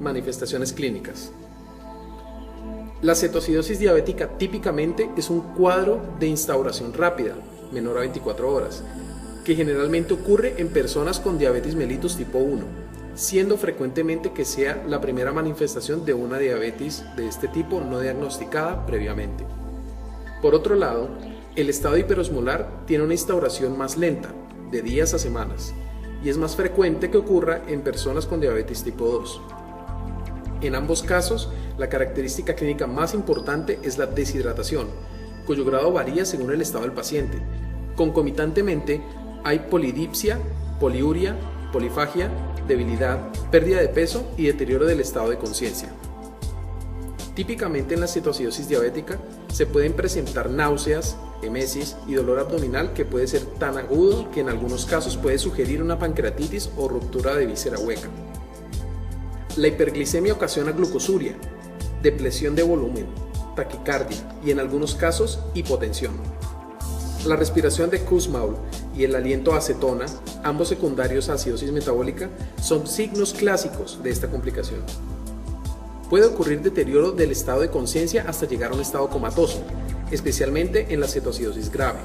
Manifestaciones clínicas. La cetoacidosis diabética típicamente es un cuadro de instauración rápida, menor a 24 horas, que generalmente ocurre en personas con diabetes mellitus tipo 1, siendo frecuentemente que sea la primera manifestación de una diabetes de este tipo no diagnosticada previamente. Por otro lado, el estado hiperosmolar tiene una instauración más lenta, de días a semanas, y es más frecuente que ocurra en personas con diabetes tipo 2. En ambos casos, la característica clínica más importante es la deshidratación, cuyo grado varía según el estado del paciente. Concomitantemente, hay polidipsia, poliuria, polifagia, debilidad, pérdida de peso y deterioro del estado de conciencia. Típicamente en la cetoacidosis diabética se pueden presentar náuseas, emesis y dolor abdominal que puede ser tan agudo que en algunos casos puede sugerir una pancreatitis o ruptura de víscera hueca. La hiperglicemia ocasiona glucosuria, depresión de volumen, taquicardia y en algunos casos hipotensión. La respiración de Kussmaul y el aliento a acetona, ambos secundarios a acidosis metabólica, son signos clásicos de esta complicación. Puede ocurrir deterioro del estado de conciencia hasta llegar a un estado comatoso, especialmente en la cetoacidosis grave.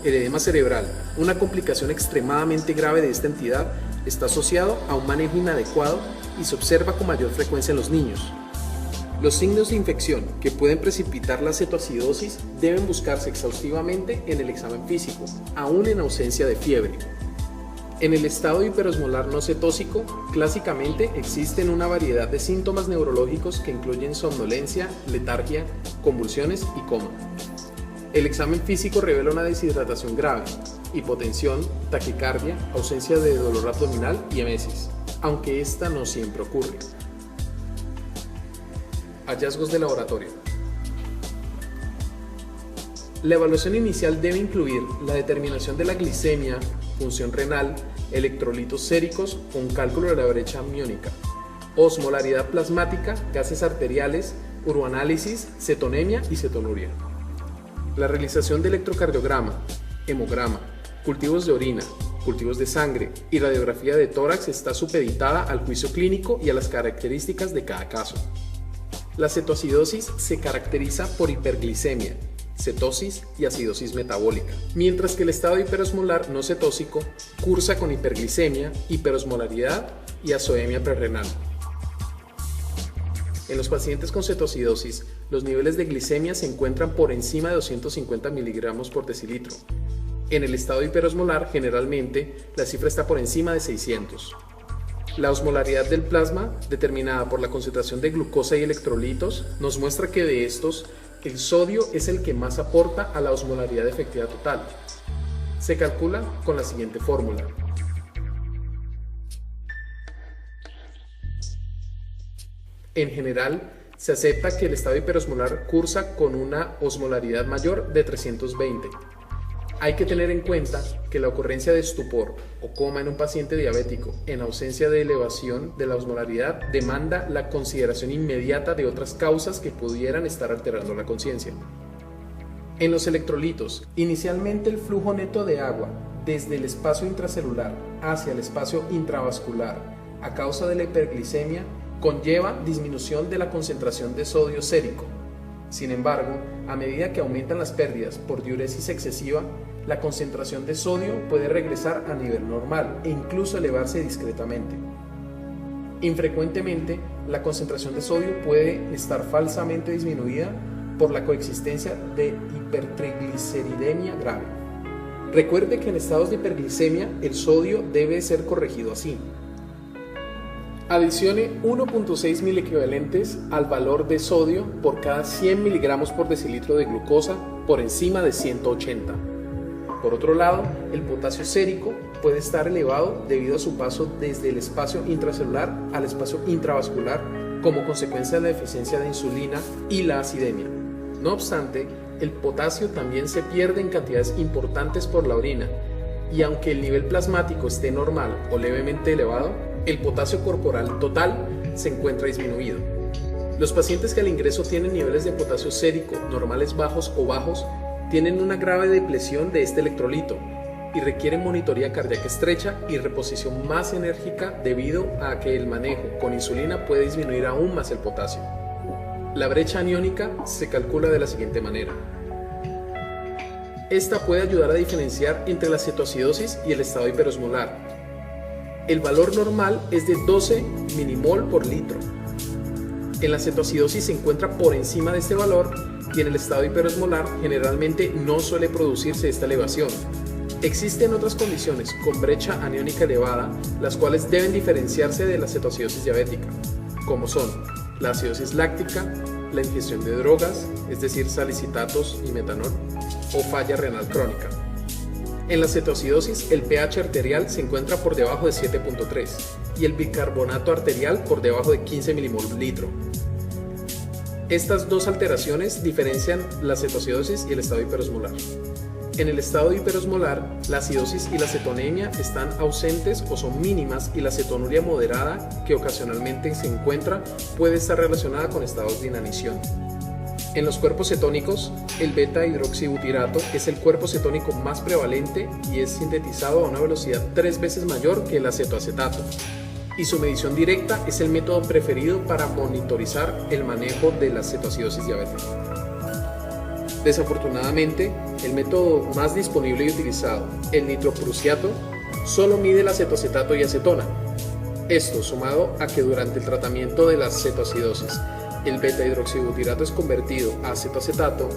El edema cerebral, una complicación extremadamente grave de esta entidad, está asociado a un manejo inadecuado y se observa con mayor frecuencia en los niños. Los signos de infección que pueden precipitar la cetoacidosis deben buscarse exhaustivamente en el examen físico, aún en ausencia de fiebre. En el estado hiperosmolar no cetósico, clásicamente existen una variedad de síntomas neurológicos que incluyen somnolencia, letargia, convulsiones y coma. El examen físico revela una deshidratación grave, hipotensión, taquicardia, ausencia de dolor abdominal y emesis, aunque esta no siempre ocurre. Hallazgos de laboratorio. La evaluación inicial debe incluir la determinación de la glicemia, función renal, electrolitos séricos con cálculo de la brecha amniónica, osmolaridad plasmática, gases arteriales, uroanálisis, cetonemia y cetonuria. La realización de electrocardiograma, hemograma, cultivos de orina, cultivos de sangre y radiografía de tórax está supeditada al juicio clínico y a las características de cada caso. La cetoacidosis se caracteriza por hiperglicemia, cetosis y acidosis metabólica, mientras que el estado hiperosmolar no cetósico cursa con hiperglicemia, hiperosmolaridad y azoemia prerrenal. En los pacientes con cetoacidosis, los niveles de glicemia se encuentran por encima de 250 mg por decilitro. En el estado hiperosmolar, generalmente, la cifra está por encima de 600. La osmolaridad del plasma, determinada por la concentración de glucosa y electrolitos, nos muestra que de estos, el sodio es el que más aporta a la osmolaridad efectiva total. Se calcula con la siguiente fórmula. En general, se acepta que el estado hiperosmolar cursa con una osmolaridad mayor de 320. Hay que tener en cuenta que la ocurrencia de estupor o coma en un paciente diabético en ausencia de elevación de la osmolaridad demanda la consideración inmediata de otras causas que pudieran estar alterando la conciencia. En los electrolitos, inicialmente el flujo neto de agua desde el espacio intracelular hacia el espacio intravascular a causa de la hiperglicemia conlleva disminución de la concentración de sodio sérico. Sin embargo, a medida que aumentan las pérdidas por diuresis excesiva, la concentración de sodio puede regresar a nivel normal e incluso elevarse discretamente. Infrecuentemente, la concentración de sodio puede estar falsamente disminuida por la coexistencia de hipertrigliceridemia grave. Recuerde que en estados de hiperglicemia el sodio debe ser corregido así. Adicione 1.6 miliequivalentes al valor de sodio por cada 100 miligramos por decilitro de glucosa por encima de 180. Por otro lado, el potasio sérico puede estar elevado debido a su paso desde el espacio intracelular al espacio intravascular como consecuencia de la deficiencia de insulina y la acidemia. No obstante, el potasio también se pierde en cantidades importantes por la orina y aunque el nivel plasmático esté normal o levemente elevado, el potasio corporal total se encuentra disminuido. Los pacientes que al ingreso tienen niveles de potasio sérico normales bajos o bajos tienen una grave depresión de este electrolito y requieren monitoría cardíaca estrecha y reposición más enérgica debido a que el manejo con insulina puede disminuir aún más el potasio. La brecha aniónica se calcula de la siguiente manera. Esta puede ayudar a diferenciar entre la cetoacidosis y el estado hiperosmolar. El valor normal es de 12 milimol por litro. En la cetoacidosis se encuentra por encima de este valor y en el estado hiperosmolar generalmente no suele producirse esta elevación. Existen otras condiciones con brecha aniónica elevada, las cuales deben diferenciarse de la cetoacidosis diabética, como son la acidosis láctica, la ingestión de drogas, es decir, salicitatos y metanol, o falla renal crónica. En la cetoacidosis, el pH arterial se encuentra por debajo de 7.3 y el bicarbonato arterial por debajo de 15 milimol por litro. Estas dos alteraciones diferencian la cetoacidosis y el estado hiperosmolar. En el estado hiperosmolar, la acidosis y la cetonemia están ausentes o son mínimas y la cetonuria moderada, que ocasionalmente se encuentra, puede estar relacionada con estados de inanición. En los cuerpos cetónicos, el beta-hidroxibutirato es el cuerpo cetónico más prevalente y es sintetizado a una velocidad 3 veces mayor que el acetoacetato. Y su medición directa es el método preferido para monitorizar el manejo de la cetoacidosis diabética. Desafortunadamente, el método más disponible y utilizado, el nitroprusiato, solo mide el acetoacetato y acetona. Esto, sumado a que durante el tratamiento de la cetoacidosis el beta-hidroxibutirato es convertido a acetoacetato,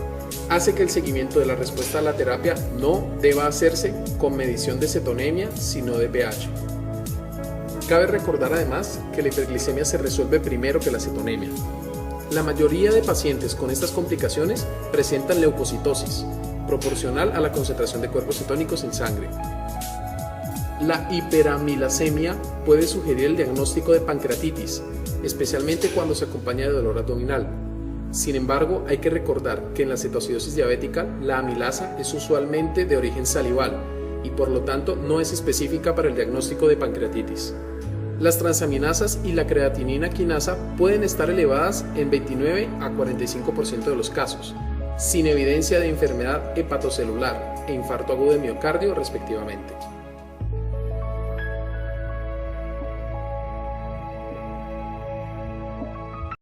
hace que el seguimiento de la respuesta a la terapia no deba hacerse con medición de cetonemia, sino de pH. Cabe recordar además que la hiperglicemia se resuelve primero que la cetonemia. La mayoría de pacientes con estas complicaciones presentan leucocitosis, proporcional a la concentración de cuerpos cetónicos en sangre. La hiperamilasemia puede sugerir el diagnóstico de pancreatitis, especialmente cuando se acompaña de dolor abdominal. Sin embargo, hay que recordar que en la cetoacidosis diabética la amilasa es usualmente de origen salival y por lo tanto no es específica para el diagnóstico de pancreatitis. Las transaminasas y la creatinina quinasa pueden estar elevadas en 29 a 45% de los casos, sin evidencia de enfermedad hepatocelular e infarto agudo de miocardio respectivamente.